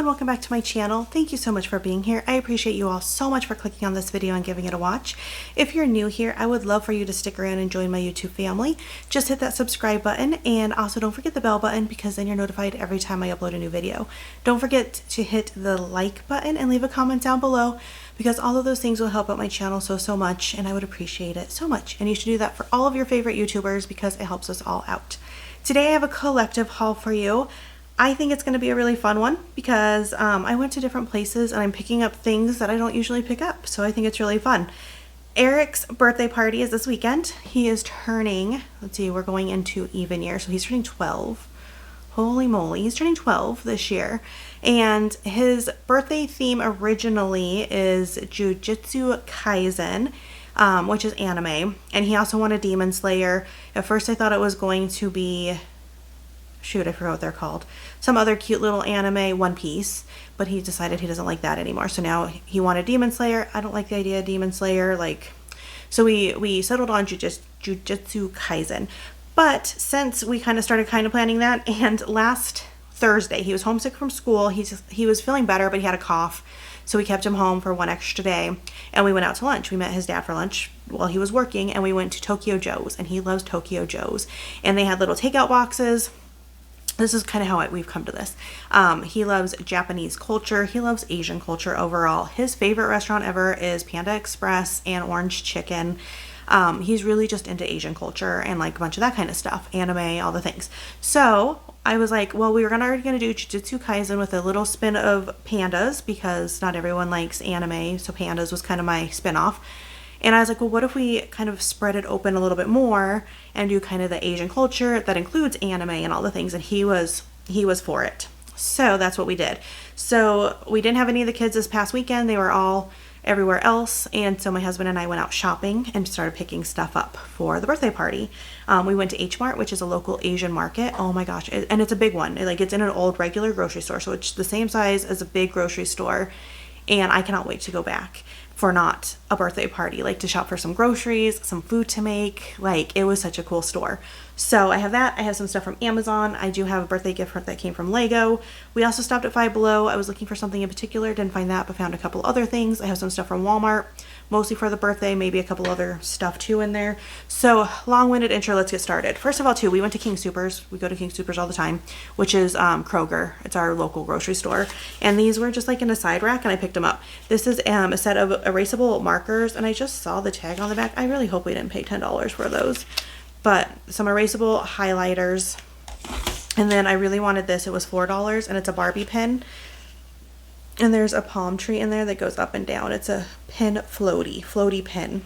and welcome back to my channel. Thank you so much for being here. I appreciate you all so much for clicking on this video and giving it a watch. If you're new here, I would love for you to stick around and join my YouTube family. Just hit that subscribe button and also don't forget the bell button because then you're notified every time I upload a new video. Don't forget to hit the like button and leave a comment down below because all of those things will help out my channel so much and I would appreciate it so much. And you should do that for all of your favorite YouTubers because it helps us all out. Today I have a collective haul for you. I think it's going to be a really fun one because I went to different places and I'm picking up things that I don't usually pick up. So I think it's really fun. Eric's birthday party is this weekend. He is turning, let's see, we're going into even year. So he's turning 12. Holy moly, he's turning 12 this year. And his birthday theme originally is Jujutsu Kaisen, which is anime. And he also wanted Demon Slayer. At first I thought it was going to be... shoot, I forgot what they're called. Some other cute little anime, One Piece, but he decided he doesn't like that anymore. So now he wanted Demon Slayer. I don't like the idea of Demon Slayer. So we settled on Jujutsu Kaisen. But since we started planning that, and last Thursday he was homesick from school. He was feeling better, but he had a cough. So we kept him home for one extra day and we went out to lunch. We met his dad for lunch while he was working and we went to Tokyo Joe's, and he loves Tokyo Joe's. And they had little takeout boxes. This is kind of how we've come to this. He loves Japanese culture. He loves Asian culture overall. His favorite restaurant ever is Panda Express and Orange Chicken. He's really just into Asian culture and like a bunch of that kind of stuff. Anime, all the things. So I was like, well, we were already going to do Jujutsu Kaisen with a little spin of pandas because not everyone likes anime. So pandas was kind of my spin-off. And I was like, well, what if we kind of spread it open a little bit more and do kind of the Asian culture that includes anime and all the things? And he was for it. So that's what we did. So we didn't have any of the kids this past weekend. They were all everywhere else. And so my husband and I went out shopping and started picking stuff up for the birthday party. We went to H Mart, which is a local Asian market. Oh my gosh. And it's a big one. It's in an old regular grocery store. So it's the same size as a big grocery store. And I cannot wait to go back for not a birthday party, to shop for some groceries, some food to make. It was such a cool store. So I have that. I have some stuff from Amazon. I do have a birthday gift that came from Lego. We also stopped at Five Below. I was looking for something in particular, didn't find that, but found a couple other things. I have some stuff from Walmart, mostly for the birthday, maybe a couple other stuff too in there. So long-winded intro, let's get started. First of all we went to King Soopers. We go to King Soopers all the time, which is Kroger. It's our local grocery store. And these were just in a side rack and I picked them up. This is a set of erasable markers and I just saw the tag on the back. I really hope we didn't pay $10 for those. But some erasable highlighters. And then I really wanted this. It was $4 and it's a Barbie pin. And there's a palm tree in there that goes up and down. It's a pin floaty pin.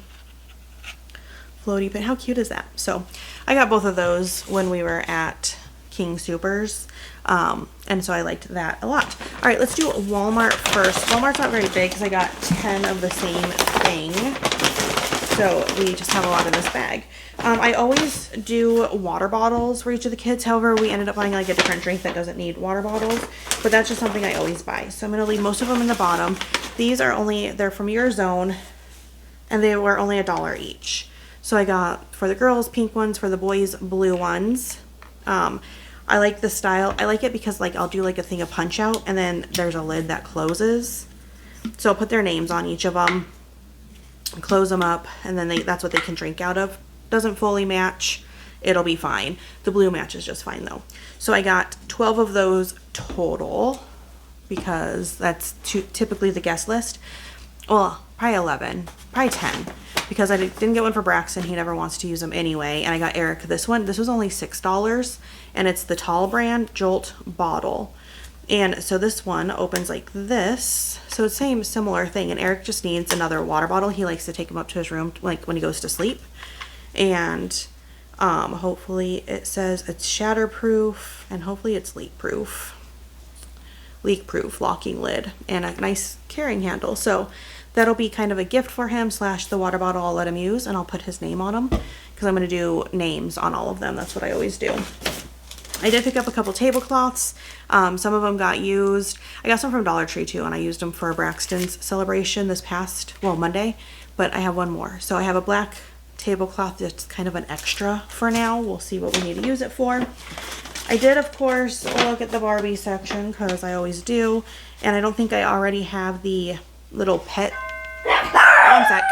Floaty pin. How cute is that? So I got both of those when we were at King Soopers. And so I liked that a lot. All right, let's do Walmart first. Walmart's not very big because I got 10 of the same thing. So we just have a lot in this bag. I always do water bottles for each of the kids. However, we ended up buying a different drink that doesn't need water bottles. But that's just something I always buy. So I'm going to leave most of them in the bottom. These are they're from Your Zone. And they were only $1 each. So I got, for the girls, pink ones. For the boys, blue ones. I like the style. I like it because I'll do a thing of Punch Out. And then there's a lid that closes. So I'll put their names on each of them. Close them up. And then that's what they can drink out of. Doesn't fully match, it'll be fine. The blue matches just fine though. So I got 12 of those total because that's typically the guest list. Well, probably 11, probably 10 because I didn't get one for Braxton. He never wants to use them anyway. And I got Eric this one. This was only $6 and it's the tall brand Jolt bottle. And so this one opens like this. So it's same similar thing. And Eric just needs another water bottle. He likes to take them up to his room when he goes to sleep. And hopefully it says it's shatterproof and hopefully it's leak-proof, locking lid, and a nice carrying handle. So that'll be kind of a gift for him / the water bottle I'll let him use, and I'll put his name on them because I'm going to do names on all of them. That's what I always do. I did pick up a couple tablecloths. Some of them got used. I got some from Dollar Tree too, and I used them for Braxton's celebration this past, Monday, but I have one more. So I have a black tablecloth that's kind of an extra for now. We'll see what we need to use it for. I did, of course, look at the Barbie section because I always do. And I don't think I already have the little pet. One sec.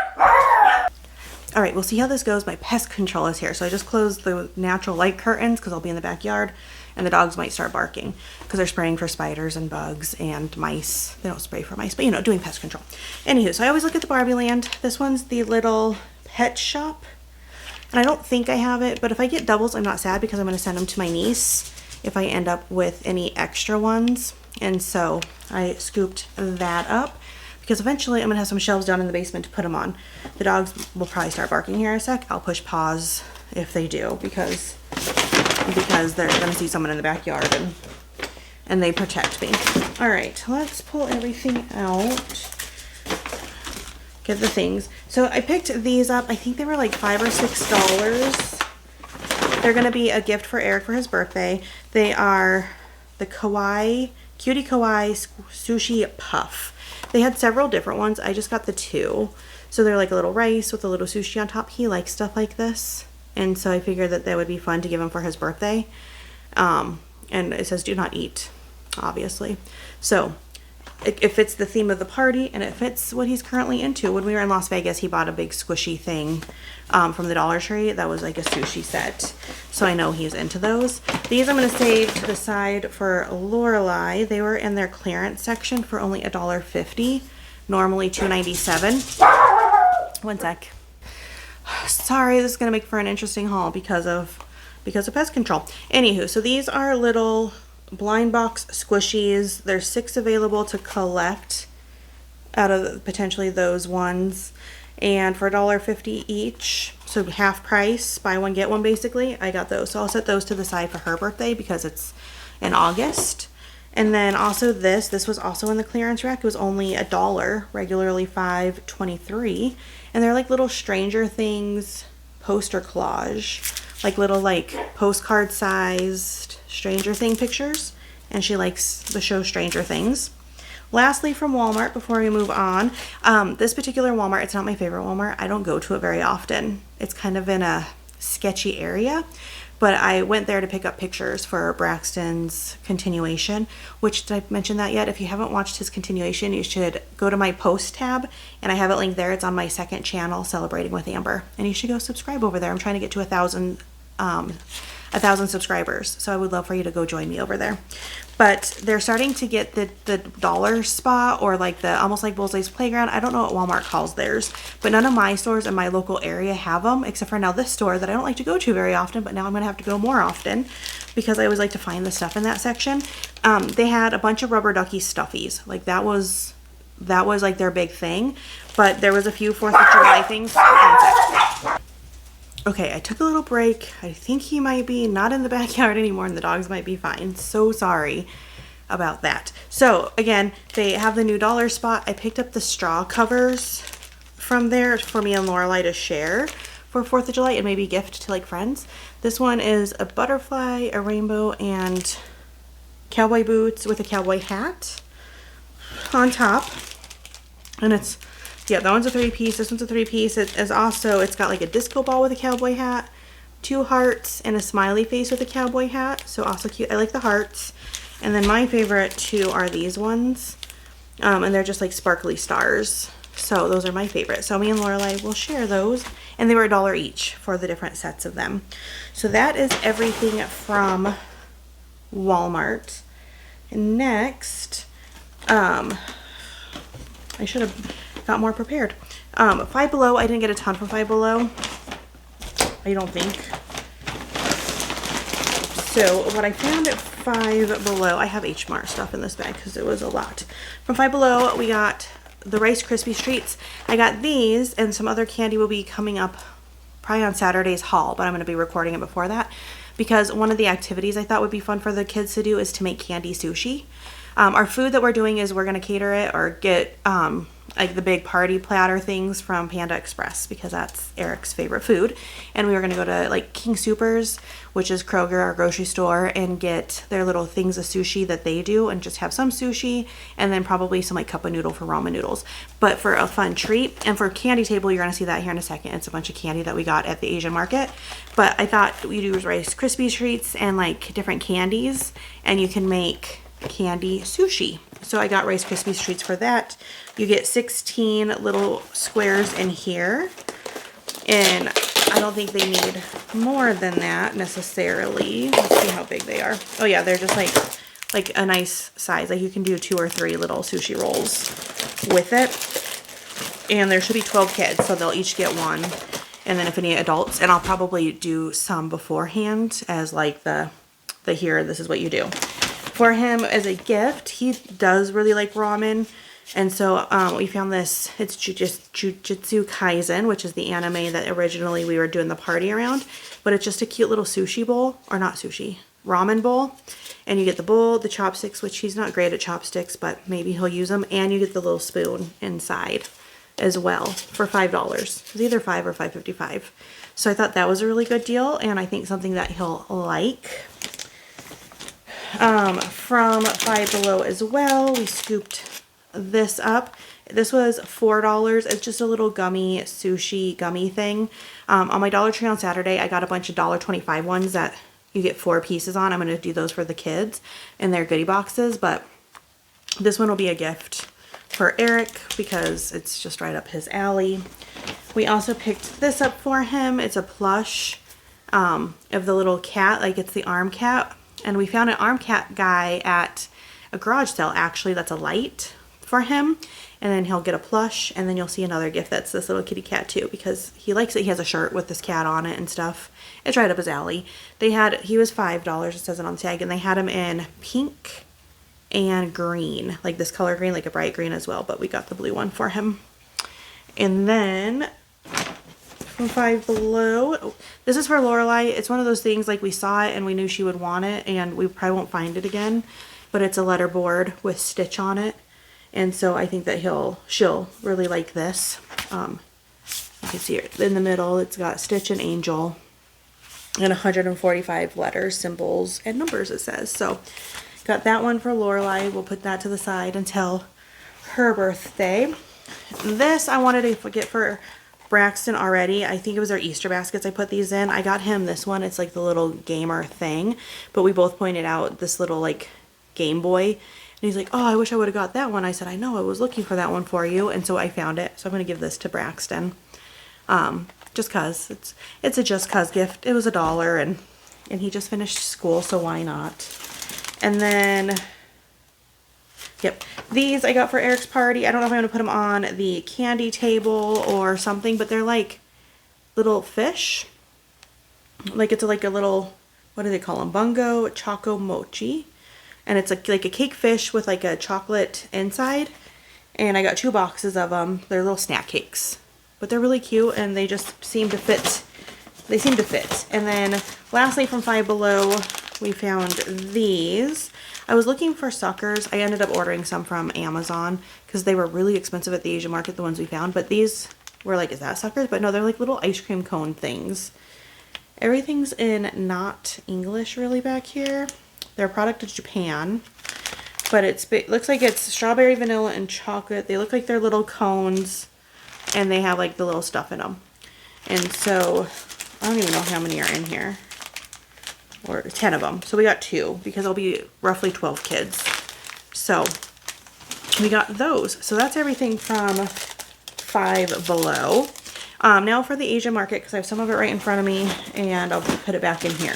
All right, we'll see how this goes. My pest control is here. So I just closed the natural light curtains because I'll be in the backyard and the dogs might start barking because they're spraying for spiders and bugs and mice. They don't spray for mice, but you know, doing pest control. Anywho, so I always look at the Barbie Land. This one's the little pet shop. And I don't think I have it, but if I get doubles, I'm not sad because I'm going to send them to my niece if I end up with any extra ones. And so I scooped that up because eventually I'm going to have some shelves down in the basement to put them on. The dogs will probably start barking here in a sec. I'll push pause if they do because they're going to see someone in the backyard and they protect me. All right, let's pull everything out. Get the things. So I picked these up. I think they were like $5 or $6. They're going to be a gift for Eric for his birthday. They are the Kawaii, Cutie Kawaii Sushi Puff. They had several different ones. I just got the 2. So they're like a little rice with a little sushi on top. He likes stuff like this. And so I figured that would be fun to give him for his birthday. And it says do not eat, obviously. So it fits the theme of the party and it fits what he's currently into. When we were in Las Vegas, he bought a big squishy thing from the Dollar Tree that was like a sushi set. So I know he's into those. These I'm going to save to the side for Lorelei. They were in their clearance section for only $1.50, normally $2.97. One sec. Sorry, this is going to make for an interesting haul because of pest control. Anywho, so these are little blind box squishies. There's 6 available to collect out of potentially those ones, and for $1.50 each, so half price, buy one get one basically, I got those. So I'll set those to the side for her birthday because it's in August. And then also this was also in the clearance rack. It was only $1, regularly $5.23, and they're like little Stranger Things poster collage, like little like postcard sized Stranger Thing pictures, and she likes the show Stranger Things. Lastly, from Walmart, before we move on, this particular Walmart, it's not my favorite Walmart. I don't go to it very often. It's kind of in a sketchy area, but I went there to pick up pictures for Braxton's continuation, which, did I mention that yet? If you haven't watched his continuation, you should go to my post tab, and I have it linked there. It's on my second channel, Celebrating with Amber, and you should go subscribe over there. I'm trying to get to 1,000 subscribers, so I would love for you to go join me over there. But they're starting to get the dollar spot, or like the almost like Bullseye's Playground. I don't know what Walmart calls theirs, but none of my stores in my local area have them, except for now this store that I don't like to go to very often, but now I'm gonna have to go more often because I always like to find the stuff in that section. They had a bunch of rubber ducky stuffies. Like that was like their big thing, but there was a few 4th of July things. Okay, I took a little break. I think he might be not in the backyard anymore and the dogs might be fine. So sorry about that. So again, they have the new dollar spot. I picked up the straw covers from there for me and Lorelei to share for 4th of July and maybe gift to like friends. This one is a butterfly, a rainbow, and cowboy boots with a cowboy hat on top. And it's, yeah, that one's a 3-piece. This one's a 3-piece. It is also, it's got like a disco ball with a cowboy hat, 2 hearts, and a smiley face with a cowboy hat. So also cute. I like the hearts. And then my favorite 2 are these ones. And they're just like sparkly stars. So those are my favorite. So me and Lorelei will share those. And they were $1 each for the different sets of them. So that is everything from Walmart. And next, I should have got more prepared. Five Below, I didn't get a ton from Five Below, I don't think. So what I found at Five Below, I have H Mart stuff in this bag because it was a lot. From Five Below, we got the Rice Krispies treats. I got these, and some other candy will be coming up probably on Saturday's haul, but I'm going to be recording it before that because one of the activities I thought would be fun for the kids to do is to make candy sushi. Our food that we're doing is we're going to cater it or get like the big party platter things from Panda Express because that's Eric's favorite food. And we were going to go to like King Soopers, which is Kroger, our grocery store, and get their little things of sushi that they do and just have some sushi and then probably some like cup of noodle for ramen noodles. But for a fun treat and for candy table, you're going to see that here in a second. It's a bunch of candy that we got at the Asian market. But I thought we'd do Rice Krispies treats and like different candies, and you can make candy sushi. So I got Rice Krispies treats for that. You get 16 little squares in here, and I don't think they need more than that necessarily. Let's see how big they are. Oh yeah, they're just like a nice size. Like you can do 2 or 3 little sushi rolls with it. And there should be 12 kids, so they'll each get one. And then if any adults, and I'll probably do some beforehand as like the here, this is what you do. For him as a gift, he does really like ramen. And so we found this, it's Jujutsu Kaisen, which is the anime that originally we were doing the party around. But it's just a cute little sushi bowl, or not sushi, ramen bowl. And you get the bowl, the chopsticks, which he's not great at chopsticks, but maybe he'll use them. And you get the little spoon inside as well for $5. It's either $5 or $5.55. So I thought that was a really good deal, and I think something that he'll like. From Five Below as well, we scooped this up. This was $4. It's just a little gummy sushi gummy thing. On my Dollar Tree on Saturday, I got a bunch of $1.25 ones that you get 4 pieces on. I'm going to do those for the kids in their goodie boxes, but this one will be a gift for Eric because it's just right up his alley. We also picked this up for him. It's a plush of the little cat, like it's the arm cat. And we found an arm cat guy at a garage sale, actually, that's a light for him. And then he'll get a plush, and then you'll see another gift that's this little kitty cat too, because he likes it. He has a shirt with this cat on it and stuff. It's right up his alley. He was $5, it says it on the tag, and they had him in pink and green, like this color green, like a bright green as well, but we got the blue one for him. And then from Five Below, this is for Lorelai. It's one of those things like we saw it and we knew she would want it, and we probably won't find it again, but it's a letter board with Stitch on it. And so I think that she'll really like this. You can see it in the middle. It's got Stitch and Angel and 145 letters, symbols, and numbers, it says. So got that one for Lorelai. We'll put that to the side until her birthday. This I wanted to get for Braxton already. I think it was our Easter baskets I put these in. I got him this one. It's like the little gamer thing. But we both pointed out this little like Game Boy. And he's like, oh, I wish I would have got that one. I said, I know, I was looking for that one for you. And so I found it. So I'm going to give this to Braxton. Just cause. It's a just cause gift. It was $1 and he just finished school, so why not? And then, yep, these I got for Eric's party. I don't know if I'm going to put them on the candy table or something, but they're like little fish. Like it's like a little, what do they call them? Bungo Choco Mochi. And it's like a cake fish with like a chocolate inside. And I got 2 boxes of them. They're little snack cakes. But they're really cute and they just seem to fit. They seem to fit. And then lastly from Five Below, we found these. I was looking for suckers. I ended up ordering some from Amazon because they were really expensive at the Asian market, the ones we found. But these were like, is that suckers? But no, they're like little ice cream cone things. Everything's in not English really back here. They're a product of Japan, but it looks like it's strawberry, vanilla, and chocolate. They look like they're little cones, and they have like the little stuff in them. And so, I don't even know how many are in here, or 10 of them. So we got 2, because there'll be roughly 12 kids. So, we got those. So that's everything from Five Below. Now for the Asian market, because I have some of it right in front of me, and I'll put it back in here.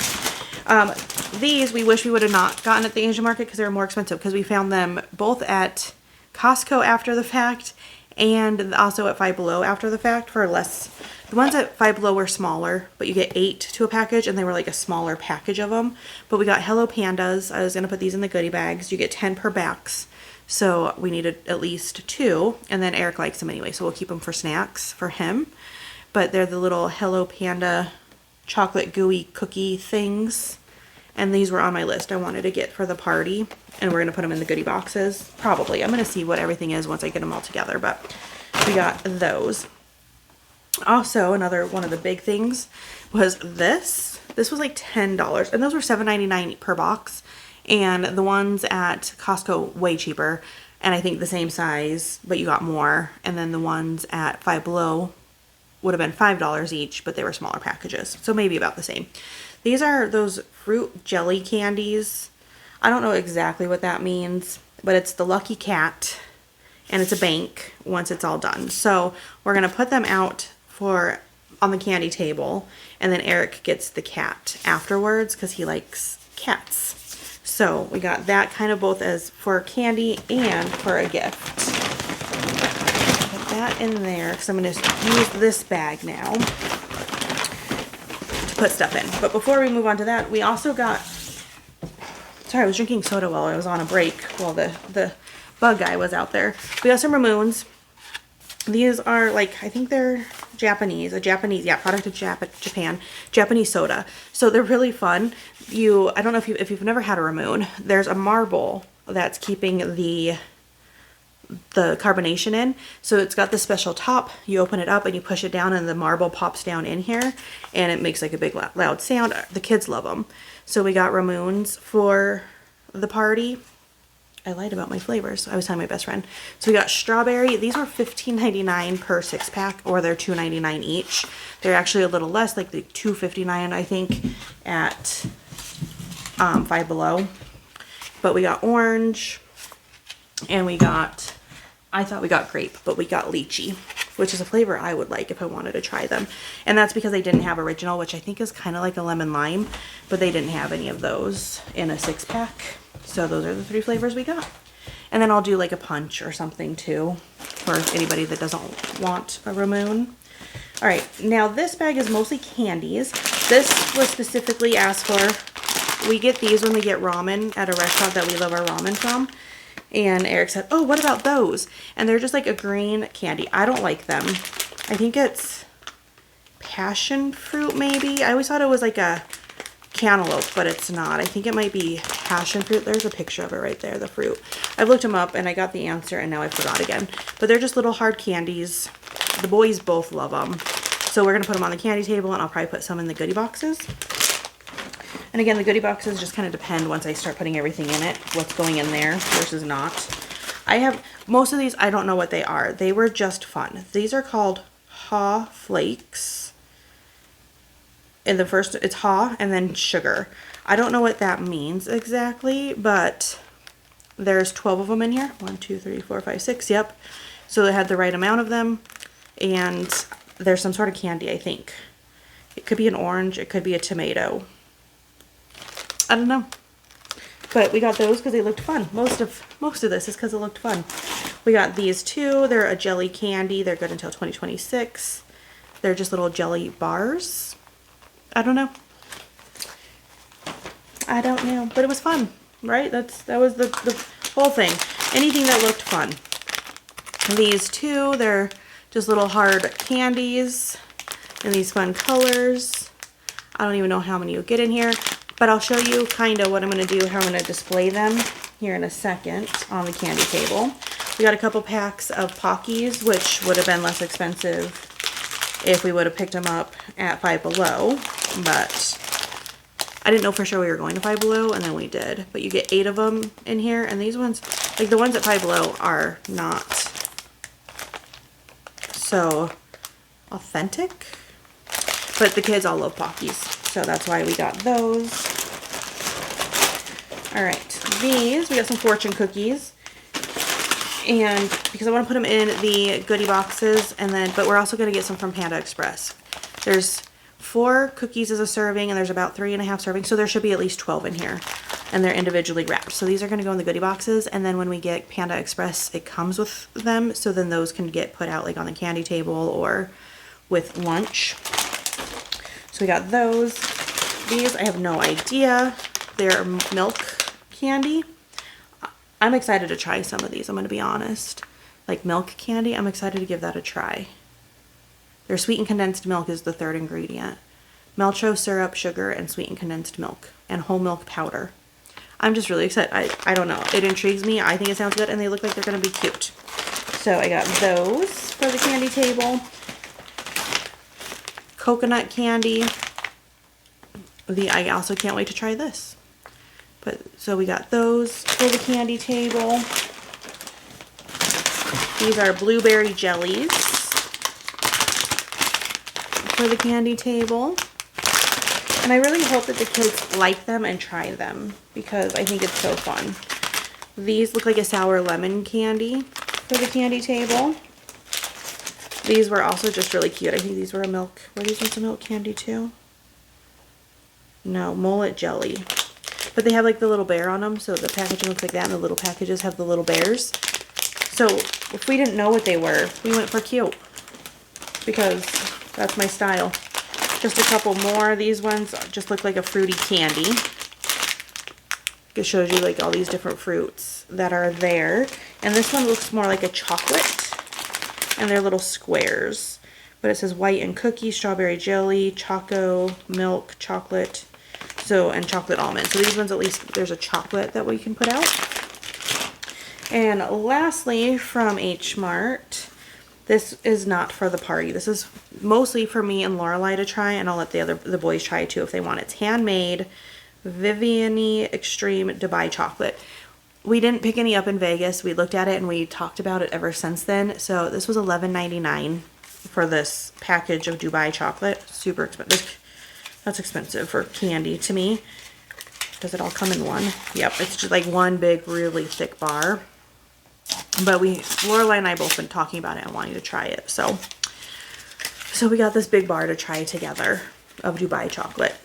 These we wish we would have not gotten at the Asian market because they were more expensive, because we found them both at Costco after the fact and also at Five Below after the fact for less. The ones at Five Below were smaller, but you get 8 to a package, and they were like a smaller package of them. But we got Hello Pandas. I was going to put these in the goodie bags. You get 10 per box, so we needed at least 2, and then Eric likes them anyway, so we'll keep them for snacks for him. But they're the little Hello Panda chocolate gooey cookie things. And these were on my list I wanted to get for the party. And we're going to put them in the goodie boxes. Probably. I'm going to see what everything is once I get them all together. But we got those. Also, another one of the big things was this. This was like $10. And those were $7.99 per box. And the ones at Costco, way cheaper. And I think the same size, but you got more. And then the ones at Five Below would have been $5 each, but they were smaller packages. So maybe about the same. These are those fruit jelly candies. I don't know exactly what that means, but it's the Lucky Cat, and it's a bank once it's all done. So we're going to put them out on the candy table, and then Eric gets the cat afterwards because he likes cats. So we got that kind of both as for candy and for a gift. Put that in there because I'm going to use this bag now to put stuff in. But before we move on to that, we also got, sorry, I was drinking soda while I was on a break while the bug guy was out there. We got some Ramoons. These are like, I think they're Japanese, product of Japan, Japanese soda. So they're really fun. I don't know if you've never had a Ramoon, there's a marble that's keeping the carbonation in. So it's got this special top. You open it up and you push it down and the marble pops down in here and it makes like a big loud sound. The kids love them. So we got Ramoons for the party. I lied about my flavors. I was telling my best friend. So we got strawberry. These were $15.99 per 6-pack, or they're $2.99 each. They're actually a little less, like the $2.59 I think at Five Below. But we got orange, and I thought we got grape, but we got lychee, which is a flavor I would like if I wanted to try them. And that's because they didn't have original, which I think is kind of like a lemon lime, but they didn't have any of those in a 6-pack. So those are the 3 flavors we got. And then I'll do like a punch or something too for anybody that doesn't want a Ramoon. All right, now this bag is mostly candies. This was specifically asked for. We get these when we get ramen at a restaurant that we love our ramen from. And Eric said, oh, what about those? And they're just like a green candy. I don't like them. I think it's passion fruit maybe. I always thought it was like a cantaloupe, but it's not. I think it might be passion fruit. There's a picture of it right there, the fruit. I've looked them up and I got the answer and now I forgot again. But they're just little hard candies. The boys both love them. So we're going to put them on the candy table and I'll probably put some in the goodie boxes. And again, the goodie boxes just kind of depend once I start putting everything in it, what's going in there versus not. Most of these, I don't know what they are. They were just fun. These are called Haw Flakes. In the first, it's Haw and then sugar. I don't know what that means exactly, but there's 12 of them in here. 1, 2, 3, 4, 5, 6, yep. So they had the right amount of them, and there's some sort of candy, I think. It could be an orange, it could be a tomato. I don't know. But we got those because they looked fun. Most of this is because it looked fun. We got these two. They're a jelly candy. They're good until 2026. They're just little jelly bars. I don't know. But it was fun, right? That was the whole thing. Anything that looked fun. These two, they're just little hard candies in these fun colors. I don't even know how many you'll get in here. But I'll show you kind of what I'm going to do, how I'm going to display them here in a second on the candy table. We got a couple packs of Pockies, which would have been less expensive if we would have picked them up at Five Below. But I didn't know for sure we were going to Five Below, and then we did. But you get 8 of them in here, and these ones, like the ones at Five Below, are not so authentic. But the kids all love Pockies, so that's why we got those. All right, these, we got some fortune cookies. And because I want to put them in the goodie boxes, but we're also going to get some from Panda Express. There's 4 cookies as a serving, and there's about 3.5 servings, so there should be at least 12 in here. And they're individually wrapped. So these are going to go in the goodie boxes, and then when we get Panda Express, it comes with them, so then those can get put out like on the candy table or with lunch. So we got those. These, I have no idea. They're milk candy. I'm excited to try some of these, I'm going to be honest. Like milk candy, I'm excited to give that a try. Their sweetened condensed milk is the 3rd ingredient. malto syrup, sugar, and sweetened condensed milk, and whole milk powder. I'm just really excited. I don't know. It intrigues me. I think it sounds good, and they look like they're going to be cute. So I got those for the candy table. Coconut candy. I also can't wait to try this. So we got those for the candy table. These are blueberry jellies for the candy table. And I really hope that the kids like them and try them because I think it's so fun. These look like a sour lemon candy for the candy table. These were also just really cute. I think these were were these ones a milk candy too? No, mullet jelly. But they have like the little bear on them, so the packaging looks like that, and the little packages have the little bears. So if we didn't know what they were, we went for cute because that's my style. Just a couple more. These ones just look like a fruity candy. It shows you like all these different fruits that are there. And this one looks more like a chocolate, and they're little squares. But it says white and cookie, strawberry jelly, choco, milk, chocolate, and chocolate almond. So these ones, at least there's a chocolate that we can put out. And lastly, from H Mart, this is not for the party. This is mostly for me and Lorelai to try, and I'll let the boys try too if they want. It's handmade Viviani Extreme Dubai chocolate. We didn't pick any up in Vegas. We looked at it and we talked about it ever since then. So this was $11.99 for this package of Dubai chocolate. Super expensive. That's expensive for candy to me. Does it all come in one? Yep, it's just like one big, really thick bar. But Lorelai and I both been talking about it and wanting to try it. So we got this big bar to try together of Dubai chocolate.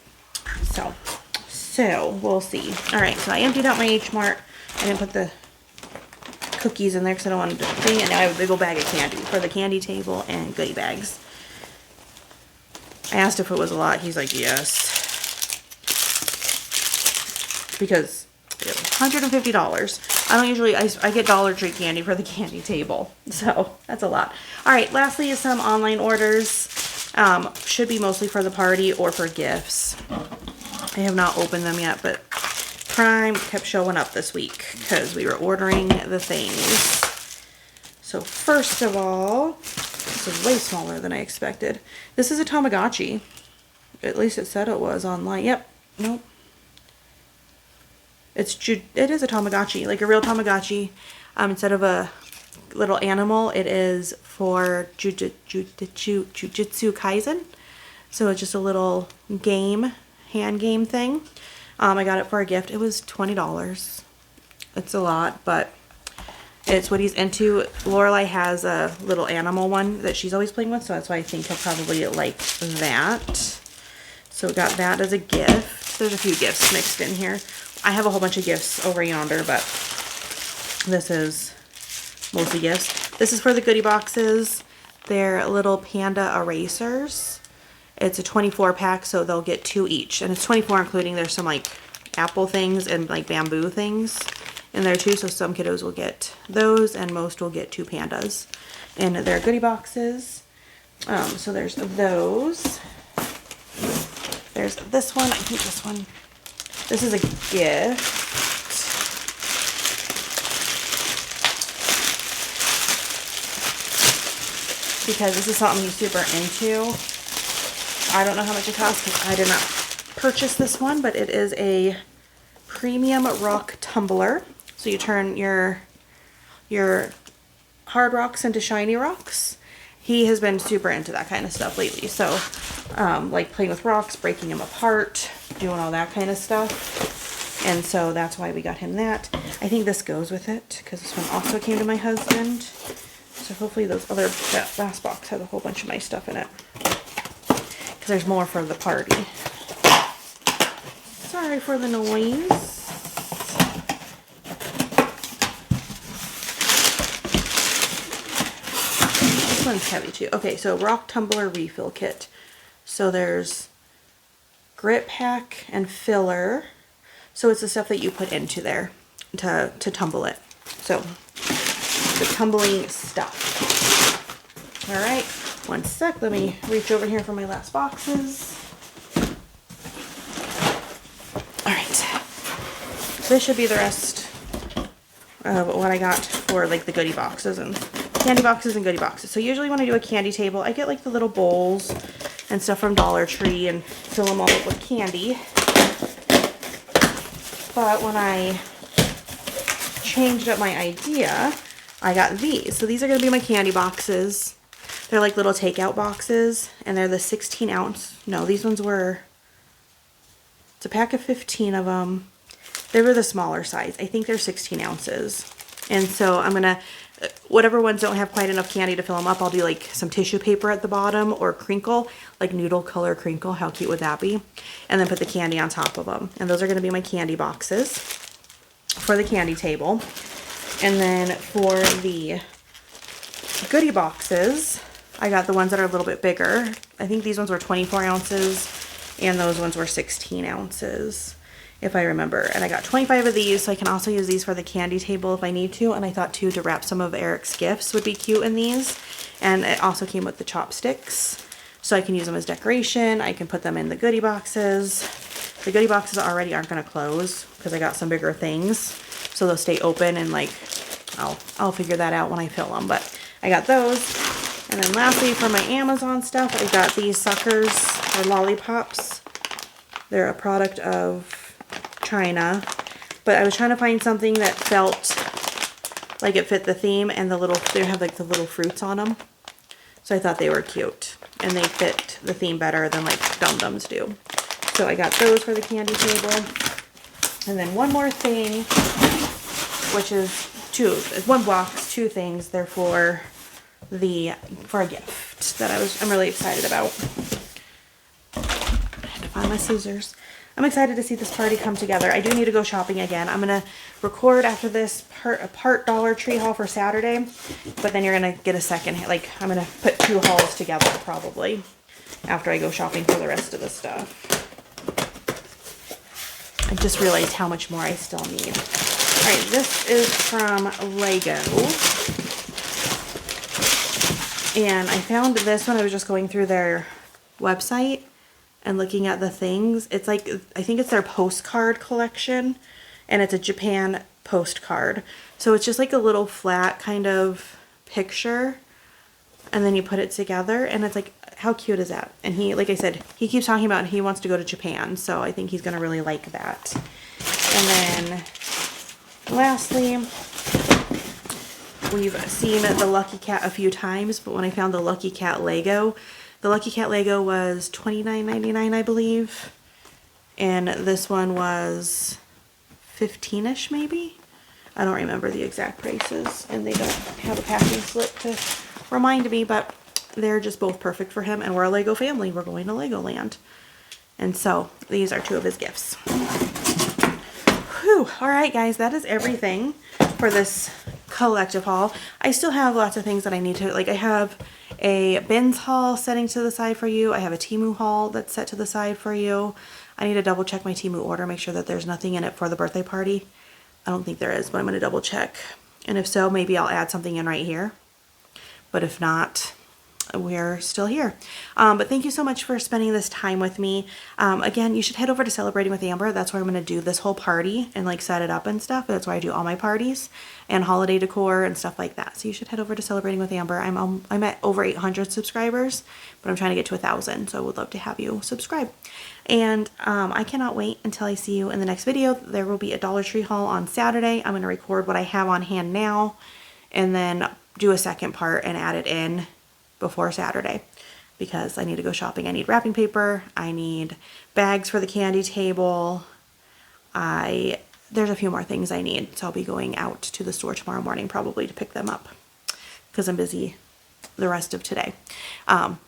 So we'll see. All right, so I emptied out my H Mart. I didn't put the cookies in there because I don't want to thing. And now I have a big old bag of candy for the candy table and goodie bags. I asked if it was a lot. He's like, yes. Because $150. I don't usually, I get Dollar Tree candy for the candy table. So that's a lot. All right, lastly is some online orders. Should be mostly for the party or for gifts. I have not opened them yet, but Prime kept showing up this week because we were ordering the things. So first of all, this is way smaller than I expected. This is a Tamagotchi. At least it said it was online. Yep. Nope. It is a Tamagotchi, like a real Tamagotchi. Instead of a little animal, it is for Jujutsu Kaisen. So it's just a little hand game thing. I got it for a gift. It was $20. It's a lot, but it's what he's into. Lorelai has a little animal one that she's always playing with, so that's why I think he'll probably like that. So we got that as a gift. There's a few gifts mixed in here. I have a whole bunch of gifts over yonder, but this is mostly gifts. This is for the goodie boxes. They're little panda erasers. It's a 24 pack, so they'll get 2 each. And it's 24 including there's some like apple things and like bamboo things in there too. So some kiddos will get those and most will get 2 pandas in their goodie boxes. So there's those. There's this one. I think this is a gift. Because this is something he's super into. I don't know how much it costs because I did not purchase this one, but it is a premium rock tumbler. So you turn your hard rocks into shiny rocks. He has been super into that kind of stuff lately. So like playing with rocks, breaking them apart, doing all that kind of stuff. And so that's why we got him that. I think this goes with it because this one also came to my husband. So hopefully that last box has a whole bunch of my stuff in it. Because there's more for the party. Sorry for the noise. This one's heavy too. Okay, so rock tumbler refill kit. So there's grit pack and filler. So it's the stuff that you put into there to tumble it. So the tumbling stuff. All right, one sec. Let me reach over here for my last boxes. this should be the rest of what I got for like the goodie boxes and candy boxes and goodie boxes. So usually when I do a candy table, I get like the little bowls and stuff from Dollar Tree and fill them all up with candy. But when I changed up my idea, I got these. So these are going to be my candy boxes. They're like little takeout boxes, and they're the 16 ounce. No, these ones were, it's a pack of 15 of them. They were the smaller size. I think they're 16 ounces. And so I'm going to, whatever ones don't have quite enough candy to fill them up, I'll do like some tissue paper at the bottom or crinkle, like noodle color crinkle. How cute would that be? And then put the candy on top of them. And those are going to be my candy boxes for the candy table. And then for the goodie boxes, I got the ones that are a little bit bigger. I think these ones were 24 ounces and those ones were 16 ounces, if I remember. And I got 25 of these, so I can also use these for the candy table if I need to. And I thought too, to wrap some of Eric's gifts would be cute in these. And it also came with the chopsticks, so I can use them as decoration. I can put them in the goodie boxes. The goodie boxes already aren't going to close because I got some bigger things, so they'll stay open, and like I'll figure that out when I fill them. But I got those. And then lastly, for my Amazon stuff, I got these suckers, or lollipops. They're a product of China, but I was trying to find something that felt like it fit the theme, and they have like the little fruits on them. So I thought they were cute, and they fit the theme better than like Dum Dums do. So I got those for the candy table. And then one more thing, which is one box, two things. They're for a gift that I'm really excited about. I had to find my scissors. I'm excited to see this party come together. I do need to go shopping again. I'm going to record after this a part Dollar Tree haul for Saturday, but then you're going to get a second, like I'm going to put two hauls together probably after I go shopping for the rest of the stuff. I just realized how much more I still need. Alright, this is from Lego. And I found this when I was just going through their website and looking at the things. It's like, I think it's their postcard collection, and it's a Japan postcard. So it's just like a little flat kind of picture, and then you put it together, and it's like, how cute is that? And he, like I said, he keeps talking about he wants to go to Japan, so I think he's going to really like that. And then lastly, we've seen the Lucky Cat a few times, but when I found the Lucky Cat Lego was $29.99, I believe. And this one was $15-ish maybe? I don't remember the exact prices, and they don't have a packing slip to remind me, but they're just both perfect for him, and we're a Lego family. We're going to Legoland. And so these are two of his gifts. Whew. Alright guys, that is everything for this collective haul. I still have lots of things that I need to, like I have a bins haul setting to the side for you. I have a Temu haul that's set to the side for you. I need to double check my Temu order, make sure that there's nothing in it for the birthday party. I don't think there is, but I'm going to double check. And if so, maybe I'll add something in right here. But if not, we're still here. But thank you so much for spending this time with me. Again, you should head over to Celebrating with Amber. That's where I'm going to do this whole party and like set it up and stuff. That's where I do all my parties and holiday decor and stuff like that. So you should head over to Celebrating with Amber. I'm at over 800 subscribers, but I'm trying to get to 1,000. So I would love to have you subscribe. And I cannot wait until I see you in the next video. There will be a Dollar Tree haul on Saturday. I'm going to record what I have on hand now and then do a second part and add it in before Saturday, because I need to go shopping. I need wrapping paper. I need bags for the candy table. There's a few more things I need, so I'll be going out to the store tomorrow morning probably to pick them up because I'm busy the rest of today.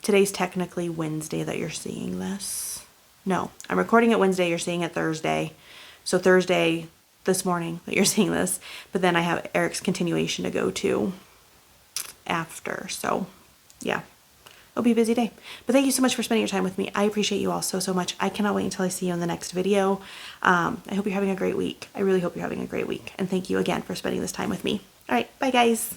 Today's technically Wednesday that you're seeing this. No, I'm recording it Wednesday. You're seeing it Thursday. So Thursday this morning that you're seeing this, but then I have Eric's continuation to go to after. So yeah, it'll be a busy day. But thank you so much for spending your time with me. I appreciate you all so, so much. I cannot wait until I see you in the next video. I hope you're having a great week. I really hope you're having a great week. And thank you again for spending this time with me. All right, bye guys.